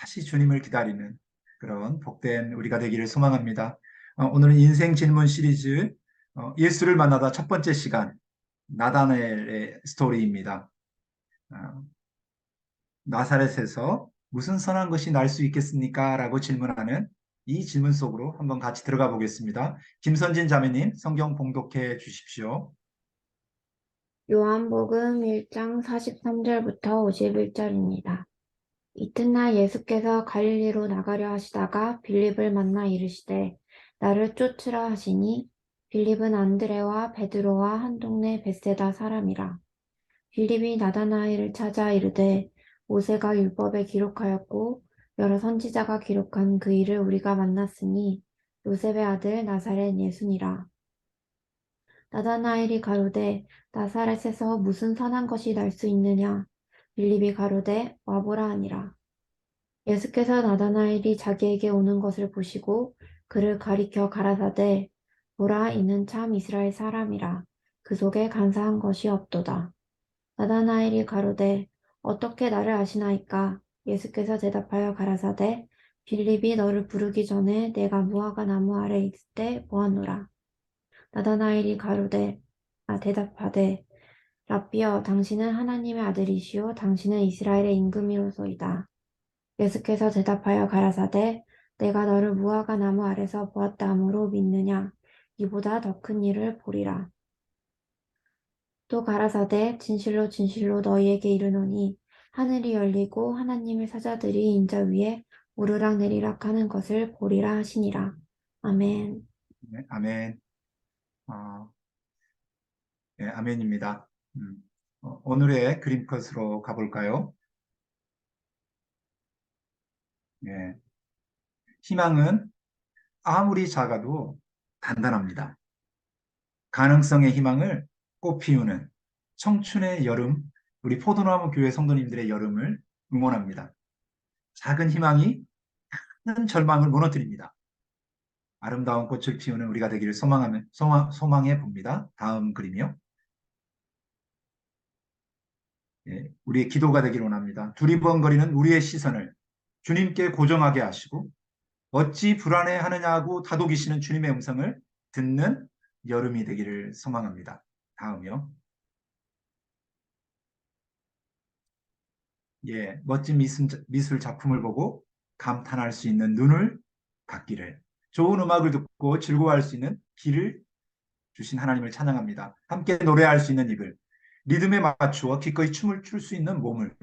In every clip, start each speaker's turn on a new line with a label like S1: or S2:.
S1: 다시 주님을 기다리는 그런 복된 우리가 되기를 소망합니다. 오늘은 인생 질문 시리즈 예수를 만나다 첫 번째 시간 나다나엘의 스토리입니다. 어, 나사렛에서 무슨 선한 것이 날 수 있겠습니까? 라고 질문하는 이 질문 속으로 한번 같이 들어가 보겠습니다. 김선진 자매님 성경 봉독해 주십시오.
S2: 요한복음 1장 43절부터 51절입니다. 이튿날 예수께서 갈릴리로 나가려 하시다가 빌립을 만나 이르시되 나를 쫓으라 하시니 빌립은 안드레와 베드로와 한 동네 벳세다 사람이라. 빌립이 나다나엘을 찾아 이르되 모세가 율법에 기록하였고 여러 선지자가 기록한 그 일을 우리가 만났으니 요셉의 아들 나사렛 예수니라. 나다나엘이 가로되 나사렛에서 무슨 선한 것이 날 수 있느냐. 빌립이 가로되 와보라 하니라. 예수께서 나다나엘이 자기에게 오는 것을 보시고 그를 가리켜 가라사대 보라 이는 참 이스라엘 사람이라. 그 속에 간사한 것이 없도다. 나다나엘이 가로되 어떻게 나를 아시나이까. 예수께서 대답하여 가라사대 빌립이 너를 부르기 전에 내가 무화과 나무 아래 있을 때 보았노라. 나다나엘이 대답하되 라삐여 당신은 하나님의 아들이시요 당신은 이스라엘의 임금이로소이다. 예수께서 대답하여 가라사대 내가 너를 무화과 나무 아래서 보았다 함으로 믿느냐. 이보다 더 큰 일을 보리라. 또 가라사대 진실로 진실로 너희에게 이르노니 하늘이 열리고 하나님의 사자들이 인자 위에 오르락내리락 하는 것을 보리라 하시니라. 아멘.
S1: 네, 아멘. 어, 네, 아멘입니다. 오늘의 그림컷으로 가볼까요? 네, 희망은 아무리 작아도 단단합니다. 가능성의 희망을 꽃피우는 청춘의 여름, 우리 포도나무 교회 성도님들의 여름을 응원합니다. 작은 희망이 큰 절망을 무너뜨립니다. 아름다운 꽃을 피우는 우리가 되기를 소망해 봅니다. 다음 그림이요. 예, 우리의 기도가 되기를 원합니다. 두리번거리는 우리의 시선을 주님께 고정하게 하시고 어찌 불안해하느냐고 다독이시는 주님의 음성을 듣는 여름이 되기를 소망합니다. 다음이요. 예, 멋진 미술 작품을 보고 감탄할 수 있는 눈을 갖기를, 좋은 음악을 듣고 즐거워할 수 있는 귀를 주신 하나님을 찬양합니다. 함께 노래할 수 있는 입을, 리듬에 맞추어 기꺼이 춤을 출 수 있는 몸을,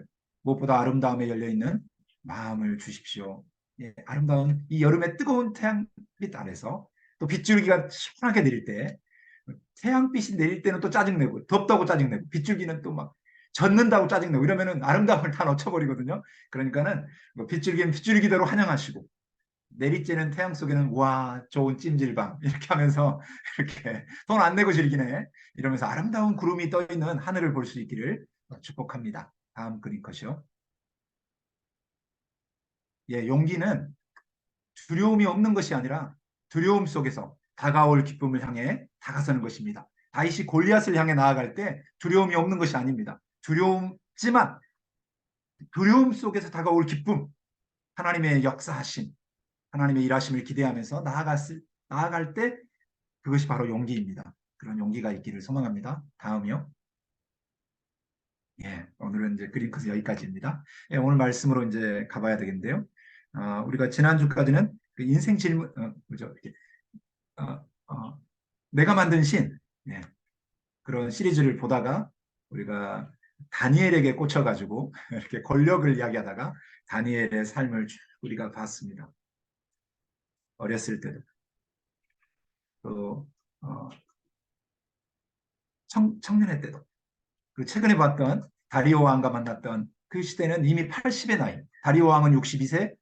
S1: 무엇보다 아름다움에 열려있는 마음을 주십시오. 예, 아름다운 이 여름의 뜨거운 태양빛 아래서 또 빗줄기가 시원하게 내릴 때, 태양빛이 내릴 때는 또 짜증내고 덥다고 짜증내고 빗줄기는 또 막 젖는다고 짜증내고 이러면은 아름다움을 다 놓쳐버리거든요. 그러니까는 뭐 빗줄기는 빗줄기대로 환영하시고 내리쬐는 태양 속에는 와 좋은 찜질방 이렇게 하면서 이렇게 돈 안 내고 즐기네 이러면서 아름다운 구름이 떠 있는 하늘을 볼 수 있기를 축복합니다. 다음 그림 컷이요. 예, 용기는 두려움이 없는 것이 아니라 두려움 속에서 다가올 기쁨을 향해 다가서는 것입니다. 다윗이 골리앗을 향해 나아갈 때 두려움이 없는 것이 아닙니다. 두려움지만 두려움 속에서 다가올 기쁨, 하나님의 역사하심, 하나님의 일하심을 기대하면서 나아갈 때 그것이 바로 용기입니다. 그런 용기가 있기를 소망합니다. 다음이요. 예, 오늘은 이제 그림 컷은 여기까지입니다. 예, 오늘 말씀으로 이제 가봐야 되겠는데요. 우리가 지난주까지는 그 인생 질문, 그죠? 이렇게, 어, 어, 내가 만든 신, 예, 그런 시리즈를 보다가 우리가 다니엘에게 꽂혀가지고 이렇게 권력을 이야기하다가 다니엘의 삶을 쭉 우리가 봤습니다. 어렸을 때도 또 어, 청년의 때도 그리고 최근에 봤던 다리오 왕과 만났던 그 시대는 이미 80의 나이. 다리오 왕은 62세,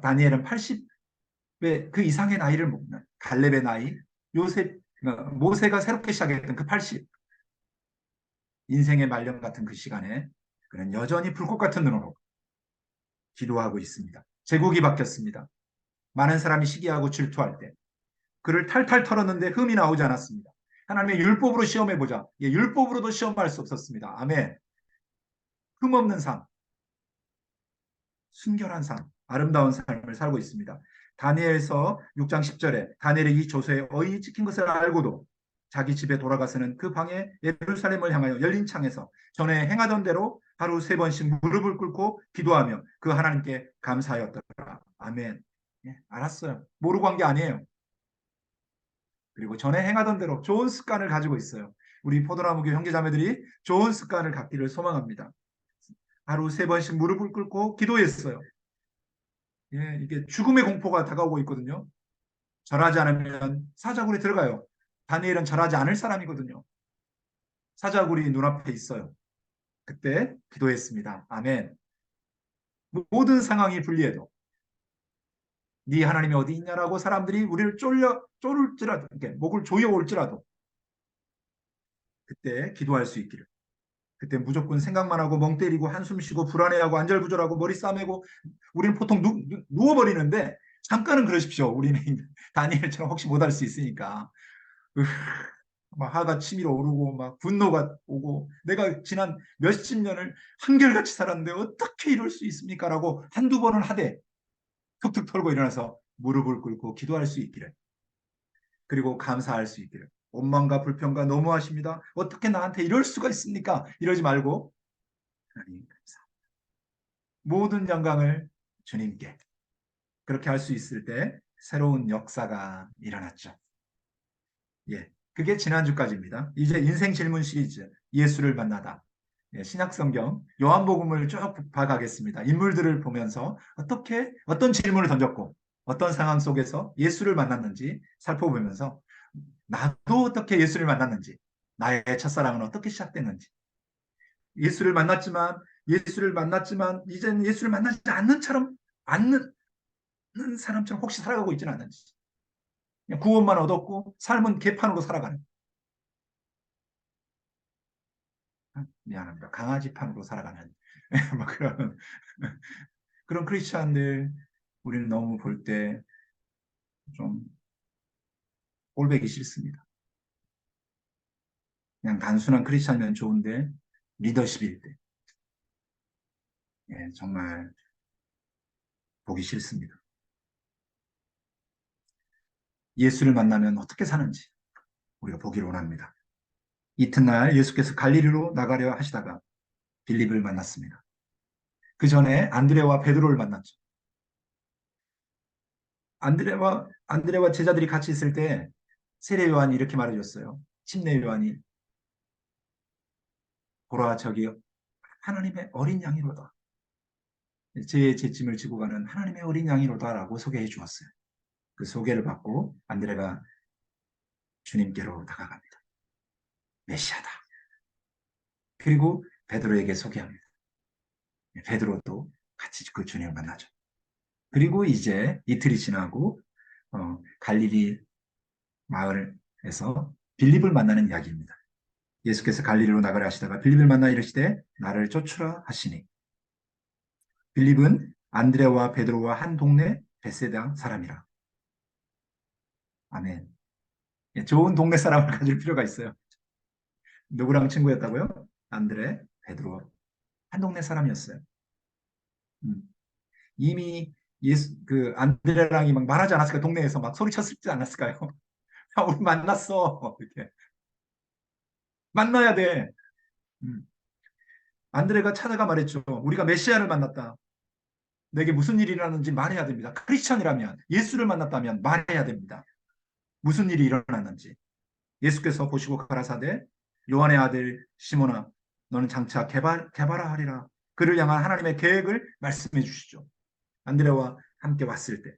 S1: 다니엘은 80의 그 이상의 나이를 먹는 갈렙의 나이, 요셉, 모세가 새롭게 시작했던 그 80, 인생의 말년 같은 그 시간에 그는 여전히 불꽃 같은 눈으로 기도하고 있습니다. 제국이 바뀌었습니다. 많은 사람이 시기하고 질투할 때 그를 탈탈 털었는데 흠이 나오지 않았습니다. 하나님의 율법으로 시험해보자. 예, 율법으로도 시험할 수 없었습니다. 아멘. 흠 없는 삶. 순결한 삶, 아름다운 삶을 살고 있습니다. 다니엘서 6장 10절에 다니엘이 이 조서에 어이 찍힌 것을 알고도 자기 집에 돌아가서는 그 방에 예루살렘을 향하여 열린 창에서 전에 행하던 대로 하루 3번씩 무릎을 꿇고 기도하며 그 하나님께 감사하였더라. 아멘. 예, 알았어요. 모르고 한 게 아니에요. 그리고 전에 행하던 대로 좋은 습관을 가지고 있어요. 우리 포도나무교 형제자매들이 좋은 습관을 갖기를 소망합니다. 하루 3번씩 무릎을 꿇고 기도했어요. 예, 이게 죽음의 공포가 다가오고 있거든요. 절하지 않으면 사자굴에 들어가요. 다니엘은 절하지 않을 사람이거든요. 사자굴이 눈앞에 있어요. 그때 기도했습니다. 아멘. 모든 상황이 불리해도 네 하나님이 어디 있냐라고 사람들이 우리를 쫄을지라도, 이렇게 목을 조여올지라도 그때 기도할 수 있기를. 그때 무조건 생각만 하고 멍 때리고 한숨 쉬고 불안해하고 안절부절하고 머리 싸매고 우리는 보통 누워버리는데 잠깐은 그러십시오. 우리는 다니엘처럼 혹시 못할 수 있으니까. 막 하가 치밀어 오르고 막 분노가 오고 내가 지난 몇십 년을 한결같이 살았는데 어떻게 이럴 수 있습니까? 라고 한두 번은 하되 툭툭 털고 일어나서 무릎을 꿇고 기도할 수 있기를. 그리고 감사할 수 있기를. 원망과 불평과 너무하십니다. 어떻게 나한테 이럴 수가 있습니까? 이러지 말고 하나님 감사. 모든 영광을 주님께. 그렇게 할 수 있을 때 새로운 역사가 일어났죠. 예, 그게 지난주까지입니다. 이제 인생 질문 시리즈 예수를 만나다. 예, 신약성경 요한복음을 쭉 봐가겠습니다. 인물들을 보면서 어떤 질문을 던졌고 어떤 상황 속에서 예수를 만났는지 살펴보면서 나도 어떻게 예수를 만났는지, 나의 첫사랑은 어떻게 시작됐는지, 예수를 만났지만 이제는 예수를 만나지 않는 사람처럼 혹시 살아가고 있지는 않는지, 그냥 구원만 얻었고 삶은 개판으로 살아가는, 미안합니다, 강아지판으로 살아가는 뭐 그런 크리스찬들 우리는 너무 볼 때 좀 꼴보기 싫습니다. 그냥 단순한 크리스찬이면 좋은데 리더십일 때 예, 정말 보기 싫습니다. 예수를 만나면 어떻게 사는지 우리가 보기를 원합니다. 이튿날 예수께서 갈릴리로 나가려 하시다가 빌립을 만났습니다. 그 전에 안드레와 베드로를 만났죠. 안드레와 제자들이 같이 있을 때 세례 요한이 이렇게 말해줬어요. 침례 요한이 보라 저기 하나님의 어린 양이로다. 제 짐을 지고 가는 하나님의 어린 양이로다라고 소개해 주었어요. 그 소개를 받고 안드레가 주님께로 다가갑니다. 메시아다. 그리고 베드로에게 소개합니다. 베드로도 같이 그 주님을 만나죠. 그리고 이제 이틀이 지나고 갈릴리 마을에서 빌립을 만나는 이야기입니다. 예수께서 갈릴리로 나가려 하시다가 빌립을 만나 이르시되 나를 쫓으라 하시니 빌립은 안드레와 베드로와 한 동네 베세다 사람이라. 아멘. 예, 좋은 동네 사람을 가질 필요가 있어요. 누구랑 친구였다고요? 안드레, 베드로. 한 동네 사람이었어요. 음. 이미 그 안드레랑이 막 말하지 않았을까? 동네에서 막 소리쳤을지 않았을까요? 야, 우리 만났어. 이렇게. 만나야 돼. 음. 안드레가 찾아가 말했죠. 우리가 메시아를 만났다. 내게 무슨 일이 일어났는지 말해야 됩니다. 크리스천이라면 예수를 만났다면 말해야 됩니다. 무슨 일이 일어났는지. 예수께서 보시고 가라사대 요한의 아들 시몬아 너는 장차 개발하리라. 그를 향한 하나님의 계획을 말씀해 주시죠. 안드레와 함께 왔을 때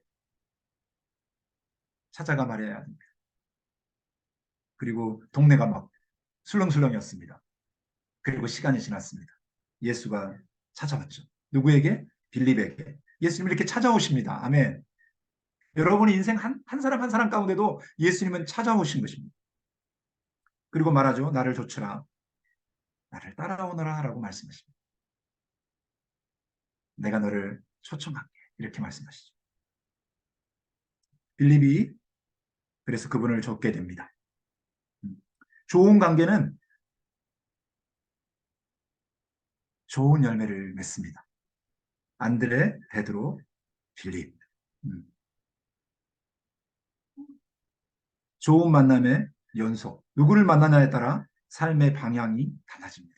S1: 찾아가 말해야 합니다. 그리고 동네가 막 술렁술렁이었습니다. 그리고 시간이 지났습니다. 예수가 찾아왔죠. 누구에게? 빌립에게. 예수님 이렇게 찾아오십니다. 아멘. 여러분의 인생 한 사람 한 사람 가운데도 예수님은 찾아오신 것입니다. 그리고 말하죠. 나를 좇으라. 나를 따라오너라 라고 말씀하십니다. 내가 너를 초청할게. 이렇게 말씀하시죠. 빌립이 그래서 그분을 좇게 됩니다. 좋은 관계는 좋은 열매를 맺습니다. 안드레, 베드로, 빌립. 음. 좋은 만남의 연속. 누구를 만나냐에 따라 삶의 방향이 달라집니다.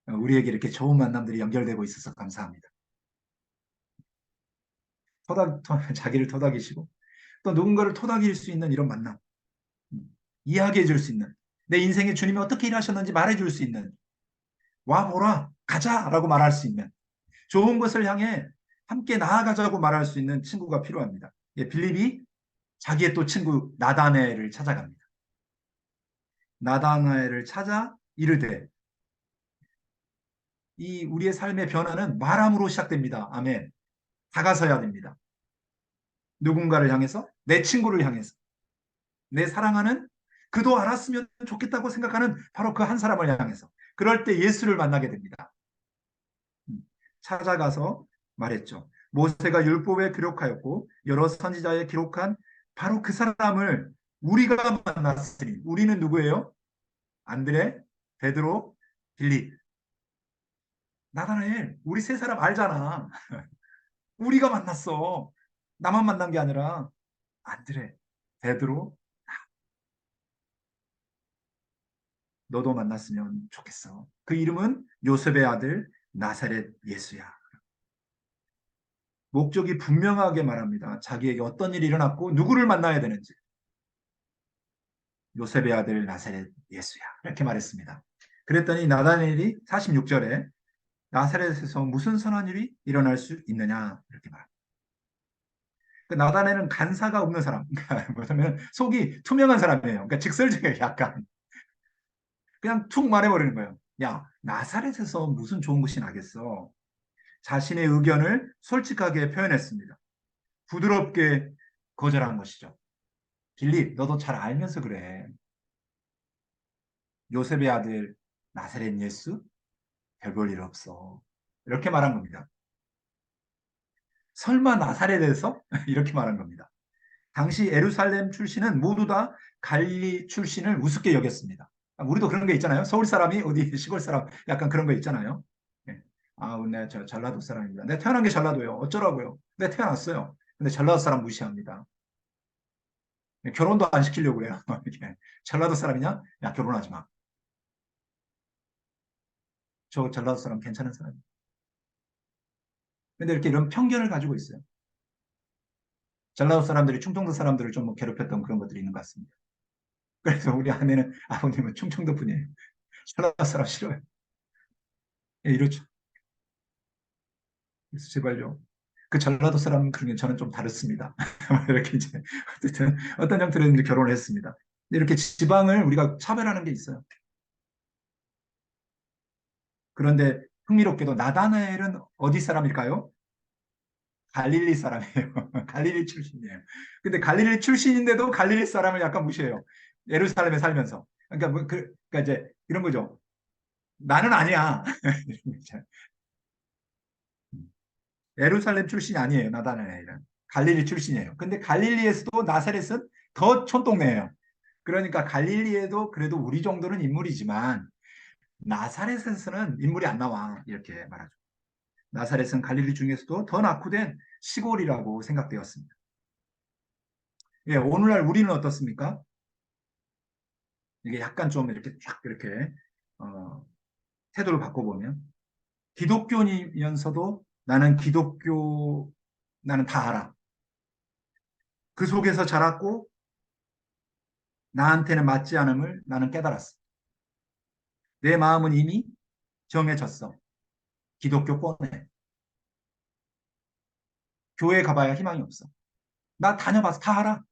S1: 우리에게 이렇게 좋은 만남들이 연결되고 있어서 감사합니다. 자기를 토닥이시고 또 누군가를 토닥일 수 있는 이런 만남. 이야기해 줄 수 있는, 내 인생에 주님이 어떻게 일하셨는지 말해 줄 수 있는, 와 보라 가자라고 말할 수 있는, 좋은 것을 향해 함께 나아가자고 말할 수 있는 친구가 필요합니다. 예, 빌립이 자기의 또 친구 나다나엘을 찾아갑니다. 나다나엘을 찾아 이르되, 이 우리의 삶의 변화는 말함으로 시작됩니다. 아멘. 다가서야 됩니다. 누군가를 향해서, 내 친구를 향해서, 내 사랑하는, 그도 알았으면 좋겠다고 생각하는 바로 그 한 사람을 향해서, 그럴 때 예수를 만나게 됩니다. 찾아가서 말했죠. 모세가 율법에 기록하였고 여러 선지자에 기록한 바로 그 사람을 우리가 만났으니, 우리는 누구예요? 안드레, 베드로, 빌립, 나다나엘, 우리 세 사람 알잖아. 우리가 만났어. 나만 만난 게 아니라 안드레, 베드로, 너도 만났으면 좋겠어. 그 이름은 요셉의 아들 나사렛 예수야. 목적이 분명하게 말합니다. 자기에게 어떤 일이 일어났고 누구를 만나야 되는지. 요셉의 아들 나사렛 예수야. 이렇게 말했습니다. 그랬더니 나다나엘이 46절에 나사렛에서 무슨 선한 일이 일어날 수 있느냐 이렇게 말합니다. 그 나다나엘은 간사가 없는 사람. 그러니까 뭐냐면 속이 투명한 사람이에요. 그러니까 직설적이에요. 약간 그냥 툭 말해버리는 거예요. 야, 나사렛에서 무슨 좋은 것이 나겠어. 자신의 의견을 솔직하게 표현했습니다. 부드럽게 거절한 것이죠. 빌립, 너도 잘 알면서 그래. 요셉의 아들 나사렛 예수? 별 볼 일 없어. 이렇게 말한 겁니다. 설마 나사렛에서? 이렇게 말한 겁니다. 당시 에루살렘 출신은 모두 다 갈릴리 출신을 우습게 여겼습니다. 우리도 그런 게 있잖아요. 서울 사람이 어디 시골 사람 약간 그런 거 있잖아요. 예. 아, 네, 저 전라도 사람입니다. 내가 태어난 게 전라도요. 어쩌라고요? 내가 태어났어요. 근데 전라도 사람 무시합니다. 결혼도 안 시키려고 그래요. 이렇게. 전라도 사람이냐? 야, 결혼하지 마. 저 전라도 사람 괜찮은 사람이에요. 근데 이렇게 이런 편견을 가지고 있어요. 전라도 사람들이 충청도 사람들을 좀 괴롭혔던 그런 것들이 있는 것 같습니다. 그래서 우리 아내는, 아버님은 충청도 분이에요. 전라도 사람 싫어요. 예, 이렇죠. 그래서 제발요. 그 전라도 사람 그러면 저는 좀 다릅니다. 이렇게 이제 어쨌든 어떤 형태로 이제 결혼을 했습니다. 이렇게 지방을 우리가 차별하는 게 있어요. 그런데 흥미롭게도 나다나엘은 어디 사람일까요? 갈릴리 사람이에요. 갈릴리 출신이에요. 근데 갈릴리 출신인데도 갈릴리 사람을 약간 무시해요. 예루살렘에 살면서. 그러니까 그러니까 이제 이런 거죠. 나는 아니야. 예루살렘 출신이 아니에요. 나다나엘은 갈릴리 출신이에요. 근데 갈릴리에서도 나사렛은 더 촌동네예요. 그러니까 갈릴리에도 그래도 우리 정도는 인물이지만 나사렛에서는 인물이 안 나와. 이렇게 말하죠. 나사렛은 갈릴리 중에서도 더 낙후된 시골이라고 생각되었습니다. 예, 오늘날 우리는 어떻습니까? 이게 약간 좀 이렇게 쫙 이렇게 어, 태도를 바꿔보면, 기독교이면서도 나는 다 알아. 그 속에서 자랐고 나한테는 맞지 않음을 나는 깨달았어. 내 마음은 이미 정해졌어. 기독교 뻔해. 교회 가봐야 희망이 없어. 나 다녀봐서 다 알아.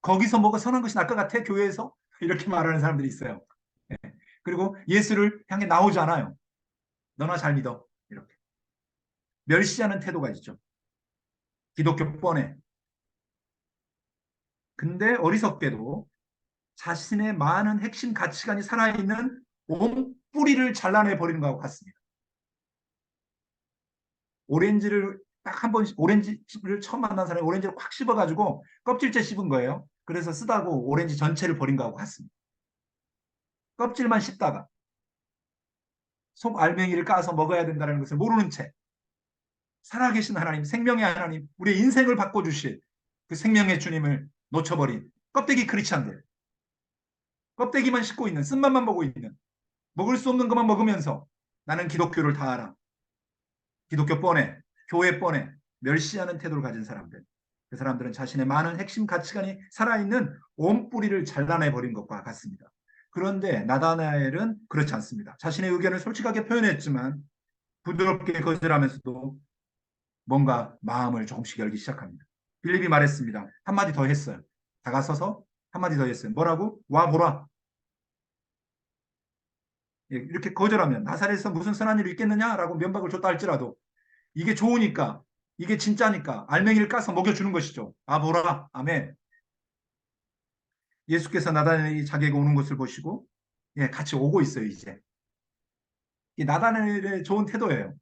S1: 거기서 뭐가 선한 것이 날 것 같아, 교회에서? 이렇게 말하는 사람들이 있어요. 예. 그리고 예수를 향해 나오지 않아요. 너나 잘 믿어. 이렇게. 멸시하는 태도가 있죠. 기독교 뻔해. 근데 어리석게도 자신의 많은 핵심 가치관이 살아있는 온 뿌리를 잘라내 버리는 것과 같습니다. 오렌지를 딱 한 번, 오렌지를 처음 만난 사람이 오렌지를 꽉 씹어가지고 껍질째 씹은 거예요. 그래서 쓰다고 오렌지 전체를 버린 것과 같습니다. 껍질만 씹다가. 속 알맹이를 까서 먹어야 된다는 것을 모르는 채 살아계신 하나님, 생명의 하나님, 우리의 인생을 바꿔주실 그 생명의 주님을 놓쳐버린 껍데기 크리스찬들, 껍데기만 씹고 있는, 쓴맛만 보고 있는, 먹을 수 없는 것만 먹으면서 나는 기독교를 다 알아, 기독교 뻔해, 교회 뻔해, 멸시하는 태도를 가진 사람들. 그 사람들은 자신의 많은 핵심 가치관이 살아있는 온 뿌리를 잘라내버린 것과 같습니다. 그런데 나다나엘은 그렇지 않습니다. 자신의 의견을 솔직하게 표현했지만 부드럽게 거절하면서도 뭔가 마음을 조금씩 열기 시작합니다. 빌립이 말했습니다. 한마디 더 했어요. 다가서서 한마디 더 했어요. 뭐라고? 와 보라. 이렇게 거절하면 나사렛에서 무슨 선한 일이 있겠느냐라고 면박을 줬다 할지라도 이게 좋으니까, 이게 진짜니까 알맹이를 까서 먹여주는 것이죠. 아 보라. 아멘. 예수께서 나다나엘이 자기에게 오는 것을 보시고 같이 오고 있어요. 이제 이 나다나엘의 좋은 태도예요.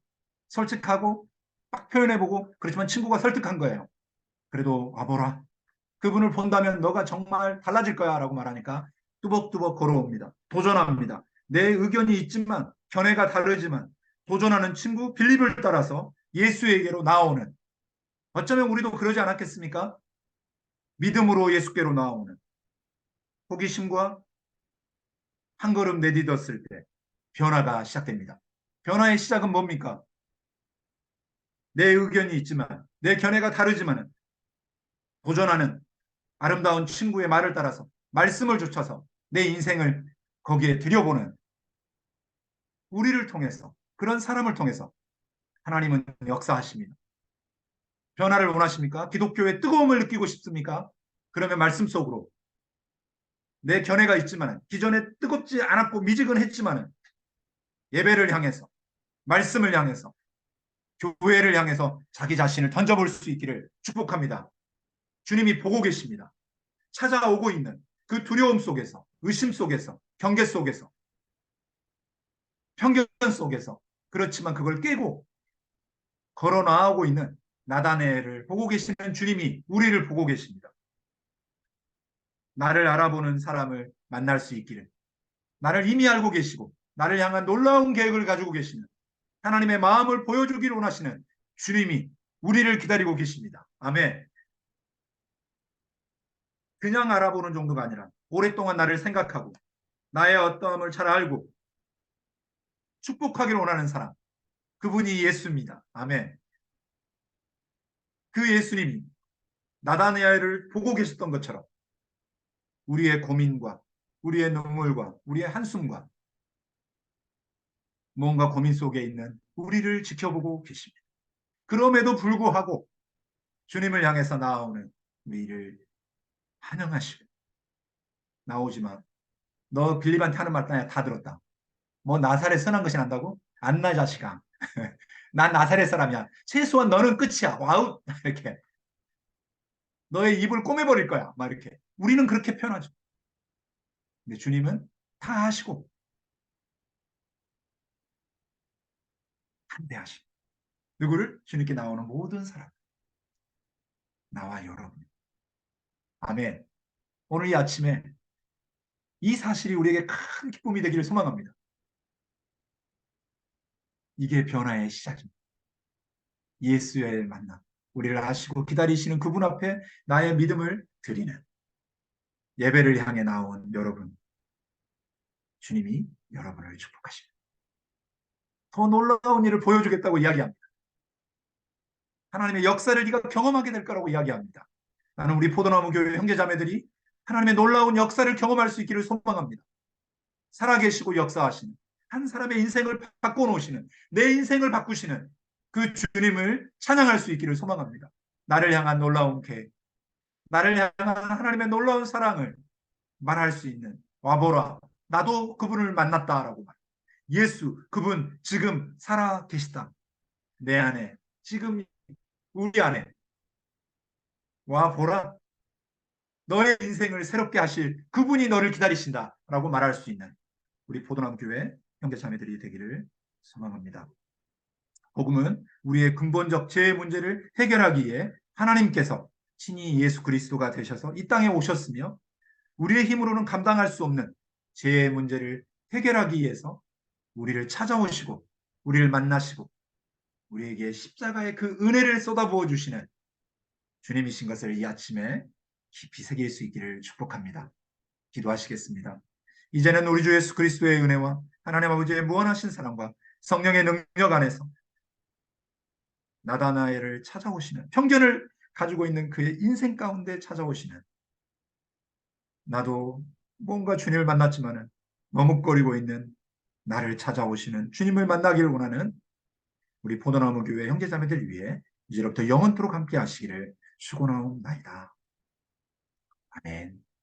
S1: 솔직하고 딱 표현해보고, 그렇지만 친구가 설득한 거예요. 그래도 와보라. 그분을 본다면 너가 정말 달라질 거야 라고 말하니까 뚜벅뚜벅 걸어옵니다. 도전합니다. 내 의견이 있지만, 견해가 다르지만 도전하는 친구 빌립을 따라서 예수에게로 나오는, 어쩌면 우리도 그러지 않았겠습니까? 믿음으로 예수께로 나오는, 호기심과 한 걸음 내딛었을 때 변화가 시작됩니다. 변화의 시작은 뭡니까? 내 의견이 있지만, 내 견해가 다르지만 도전하는 아름다운 친구의 말을 따라서, 말씀을 좇아서 내 인생을 거기에 들여보는, 우리를 통해서, 그런 사람을 통해서 하나님은 역사하십니다. 변화를 원하십니까? 기독교의 뜨거움을 느끼고 싶습니까? 그러면 말씀 속으로, 내 견해가 있지만, 기존에 뜨겁지 않았고 미지근했지만 예배를 향해서, 말씀을 향해서, 교회를 향해서 자기 자신을 던져볼 수 있기를 축복합니다. 주님이 보고 계십니다. 찾아오고 있는 그 두려움 속에서, 의심 속에서, 경계 속에서, 편견 속에서, 그렇지만 그걸 깨고 걸어 나가고 있는 나다네엘을 보고 계시는 주님이 우리를 보고 계십니다. 나를 알아보는 사람을 만날 수 있기를, 나를 이미 알고 계시고 나를 향한 놀라운 계획을 가지고 계시는 하나님의 마음을 보여주기를 원하시는 주님이 우리를 기다리고 계십니다. 아멘. 그냥 알아보는 정도가 아니라 오랫동안 나를 생각하고 나의 어떠함을 잘 알고 축복하기를 원하는 사람, 그분이 예수입니다. 아멘. 그 예수님이 나다니엘을 보고 계셨던 것처럼 우리의 고민과 우리의 눈물과 우리의 한숨과 뭔가 고민 속에 있는 우리를 지켜보고 계십니다. 그럼에도 불구하고 주님을 향해서 나오는 우리를 환영하시고, 나오지만 너 빌립한테 하는 말 다 들었다. 뭐 나사렛 선한 것이 난다고? 안나 자식아. 난 나사렛 사람이야. 최소한 너는 끝이야. 와우. 이렇게 너의 입을 꼬매버릴 거야. 막 이렇게 우리는 그렇게 표현하죠. 근데 주님은 다 하시고 한대하시고, 누구를? 주님께 나오는 모든 사람, 나와 여러분. 아멘. 오늘 이 아침에 이 사실이 우리에게 큰 기쁨이 되기를 소망합니다. 이게 변화의 시작입니다. 예수의 만남, 우리를 아시고 기다리시는 그분 앞에 나의 믿음을 드리는 예배를 향해 나온 여러분, 주님이 여러분을 축복하십니다. 더 놀라운 일을 보여주겠다고 이야기합니다. 하나님의 역사를 네가 경험하게 될 거라고 이야기합니다. 나는 우리 포도나무 교회 형제자매들이 하나님의 놀라운 역사를 경험할 수 있기를 소망합니다. 살아계시고 역사하시는, 한 사람의 인생을 바꿔놓으시는, 내 인생을 바꾸시는 그 주님을 찬양할 수 있기를 소망합니다. 나를 향한 놀라운 계획, 나를 향한 하나님의 놀라운 사랑을 말할 수 있는, 와보라, 나도 그분을 만났다라고 말. 예수, 그분 지금 살아 계시다. 내 안에, 지금 우리 안에. 와보라, 너의 인생을 새롭게 하실 그분이 너를 기다리신다라고 말할 수 있는 우리 포도나무 교회 형제자매들이 되기를 소망합니다. 복음은 우리의 근본적 죄의 문제를 해결하기 위해 하나님께서 친히 예수 그리스도가 되셔서 이 땅에 오셨으며, 우리의 힘으로는 감당할 수 없는 죄의 문제를 해결하기 위해서 우리를 찾아오시고 우리를 만나시고 우리에게 십자가의 그 은혜를 쏟아부어 주시는 주님이신 것을 이 아침에 깊이 새길 수 있기를 축복합니다. 기도하시겠습니다. 이제는 우리 주 예수 그리스도의 은혜와 하나님 아버지의 무한하신 사랑과 성령의 능력 안에서 나다나엘을 찾아오시는 편견을 가지고 있는 그의 인생 가운데 찾아오시는 나도 뭔가 주님을 만났지만은 머뭇거리고 있는 나를 찾아오시는 주님을 만나기를 원하는 우리 포도나무 교회 형제자매들 위해 이제부터 영원토록 함께 하시기를 축원하옵나이다. 아멘.